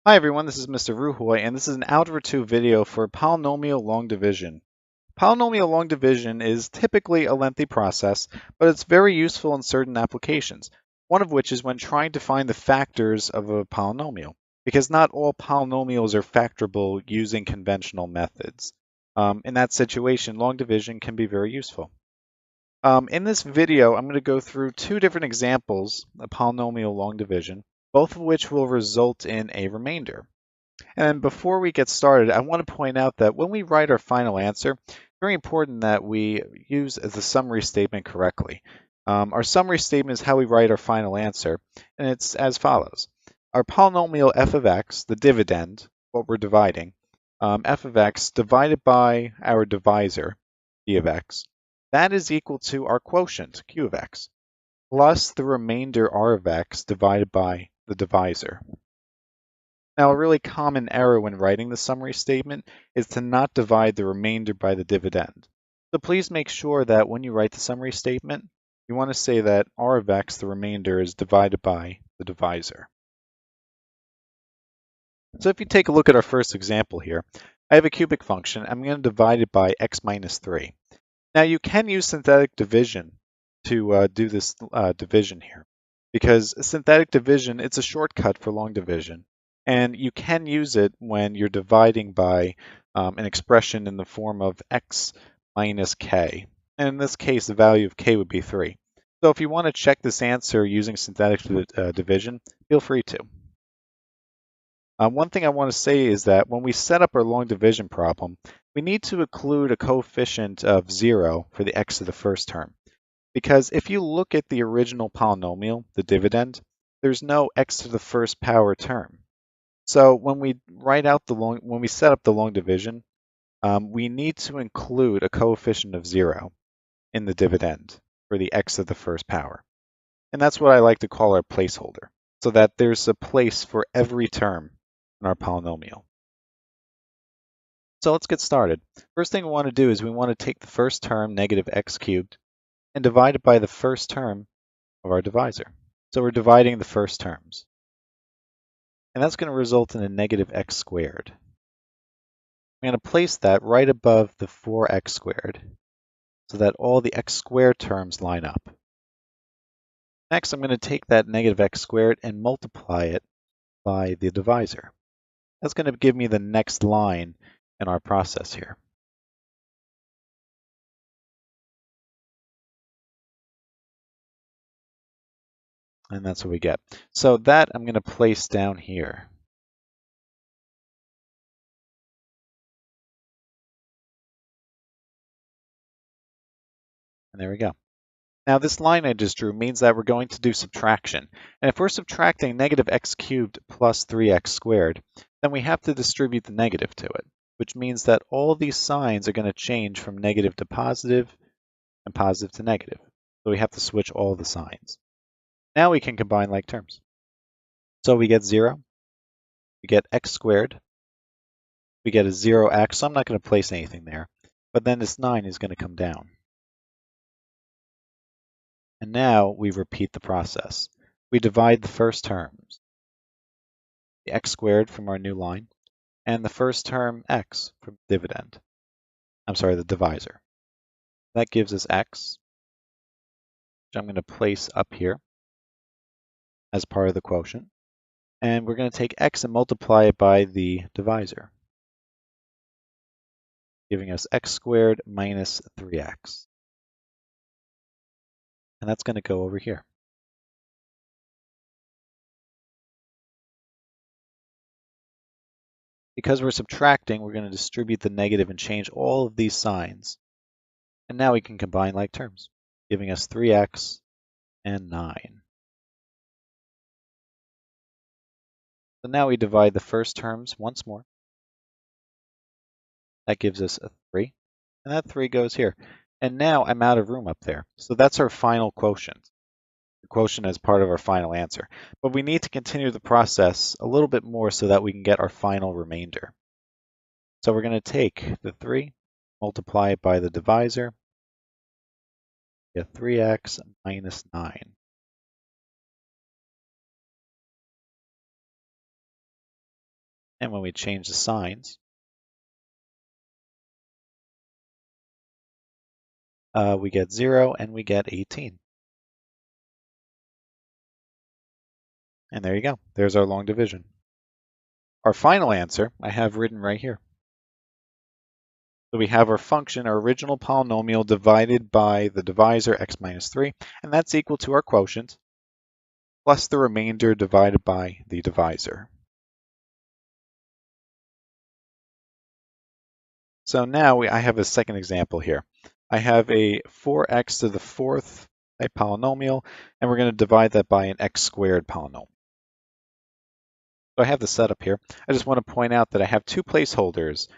Hi everyone, this is Mr. Ruhoy, and this is an Algebra 2 video for polynomial long division. Polynomial long division is typically a lengthy process, but it's very useful in certain applications, one of which is when trying to find the factors of a polynomial, because not all polynomials are factorable using conventional methods. In that situation, long division can be very useful. In this video, I'm going to go through two different examples of polynomial long division, both of which will result in a remainder. And before we get started, I want to point out that when we write our final answer, it's very important that we use the summary statement correctly. Our summary statement is how we write our final answer, and it's as follows. Our polynomial f of x, the dividend, what we're dividing, f of x divided by our divisor, d of x, that is equal to our quotient, q of x, plus the remainder r of x divided by the divisor. Now, a really common error when writing the summary statement is to not divide the remainder by the dividend. So please make sure that when you write the summary statement, you want to say that r of x, the remainder, is divided by the divisor. So if you take a look at our first example here, I have a cubic function. I'm going to divide it by x minus 3. Now, you can use synthetic division to do this division here, because synthetic division, it's a shortcut for long division. And you can use it when you're dividing by an expression in the form of x minus k. And in this case, the value of k would be 3. So if you want to check this answer using synthetic division, feel free to. One thing I want to say is that when we set up our long division problem, we need to include a coefficient of 0 for the x to the first term. Because if you look at the original polynomial, the dividend, there's no x to the first power term. So when we set up the long division, we need to include a coefficient of 0 in the dividend for the x to the first power. And that's what I like to call our placeholder, so that there's a place for every term in our polynomial. So let's get started. First thing we want to do is we want to take the first term, negative x cubed, and divide it by the first term of our divisor. So we're dividing the first terms. And that's going to result in a negative x squared. I'm going to place that right above the 4x squared so that all the x squared terms line up. Next, I'm going to take that negative x squared and multiply it by the divisor. That's going to give me the next line in our process here. And that's what we get. So that I'm going to place down here. And there we go. Now this line I just drew means that we're going to do subtraction. And if we're subtracting negative x cubed plus 3x squared, then we have to distribute the negative to it, which means that all these signs are going to change from negative to positive and positive to negative. So we have to switch all the signs. Now we can combine like terms. So we get 0, we get x squared, we get a 0x, so I'm not going to place anything there, but then this 9 is going to come down. And now we repeat the process. We divide the first terms, the x squared from our new line, and the first term x from the dividend. I'm sorry, the divisor. That gives us x, which I'm going to place up here as part of the quotient. And we're going to take x and multiply it by the divisor, giving us x squared minus 3x. And that's going to go over here. Because we're subtracting, we're going to distribute the negative and change all of these signs. And now we can combine like terms, giving us 3x and 9. So now we divide the first terms once more. That gives us a 3. And that 3 goes here. And now I'm out of room up there. So that's our final quotient. The quotient as part of our final answer. But we need to continue the process a little bit more so that we can get our final remainder. So we're going to take the 3, multiply it by the divisor, get 3x minus 9. And when we change the signs, we get 0 and we get 18. And there you go. There's our long division. Our final answer I have written right here. So we have our function, our original polynomial, divided by the divisor x minus 3, and that's equal to our quotient, plus the remainder divided by the divisor. So now I have a second example here. I have a 4x to the fourth type polynomial, and we're going to divide that by an x squared polynomial. So I have the setup here. I just want to point out that I have two placeholders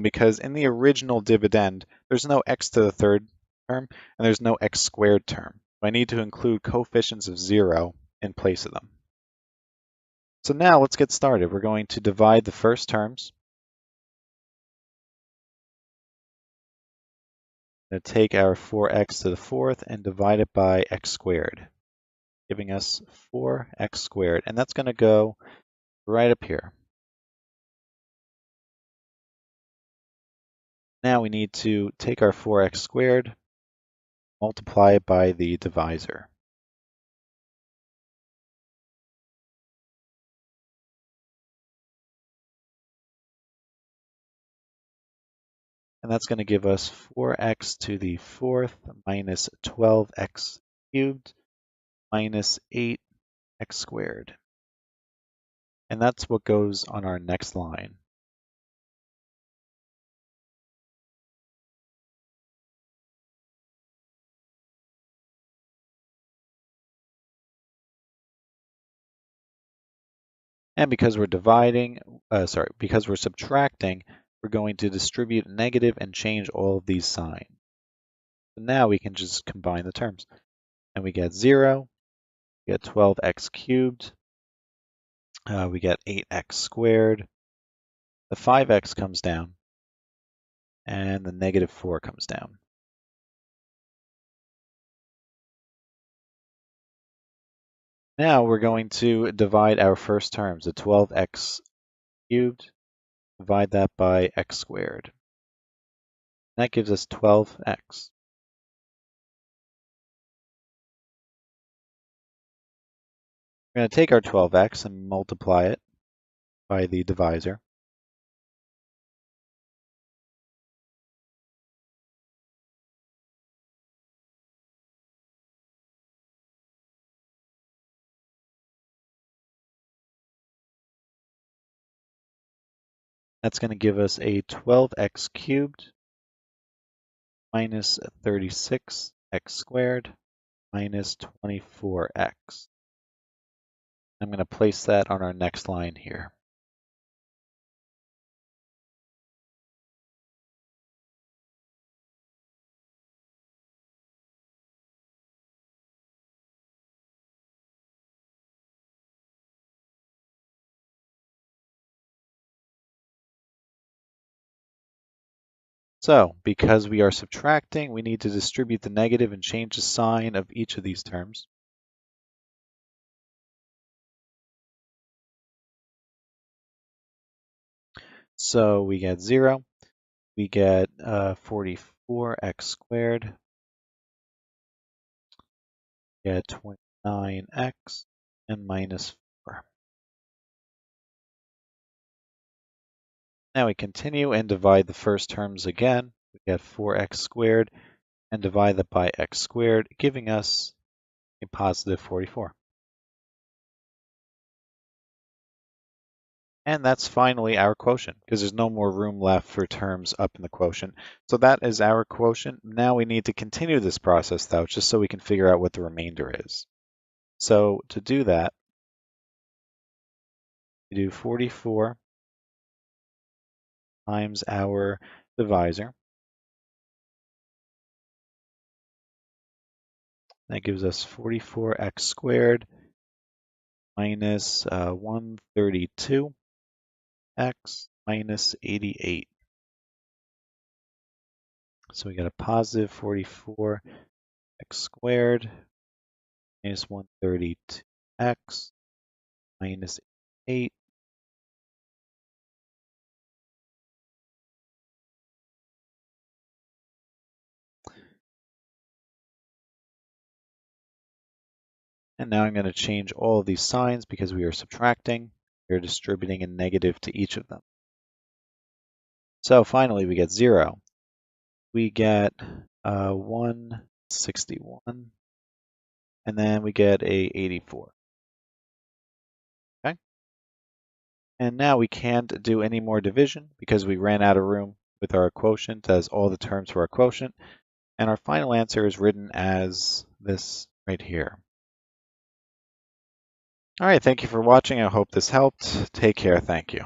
because in the original dividend, there's no x to the third term and there's no x squared term. I need to include coefficients of 0 in place of them. So now let's get started. We're going to divide the first terms. I'm going to take our 4x to the fourth and divide it by x squared, giving us 4x squared. And that's going to go right up here. Now we need to take our 4x squared, multiply it by the divisor. And that's going to give us 4x to the fourth minus 12x cubed minus 8x squared. And that's what goes on our next line. And because we're because we're subtracting, we're going to distribute negative and change all of these signs. So now we can just combine the terms. And we get 0, we get 12x cubed, we get 8x squared, the 5x comes down, and the negative 4 comes down. Now we're going to divide our first terms, the 12x cubed, divide that by x squared. That gives us 12x. We're going to take our 12x and multiply it by the divisor. That's going to give us a 12x cubed minus 36x squared minus 24x. I'm going to place that on our next line here. So, because we are subtracting, we need to distribute the negative and change the sign of each of these terms. So we get 0, we get 44x squared, we get 29x, and minus 4. Now we continue and divide the first terms again. We get 4x squared and divide that by x squared, giving us a positive 44. And that's finally our quotient, because there's no more room left for terms up in the quotient. So that is our quotient. Now we need to continue this process, though, just so we can figure out what the remainder is. So to do that, we do 44 times our divisor. That gives us 44x squared minus 132x minus 88. So we got a positive 44x squared minus 132x minus 8 And now I'm going to change all of these signs because we are subtracting. We're distributing a negative to each of them. So finally, we get 0. We get 161, and then we get a 84. Okay? And now we can't do any more division because we ran out of room with our quotient as all the terms for our quotient. And our final answer is written as this right here. All right, thank you for watching. I hope this helped. Take care. Thank you.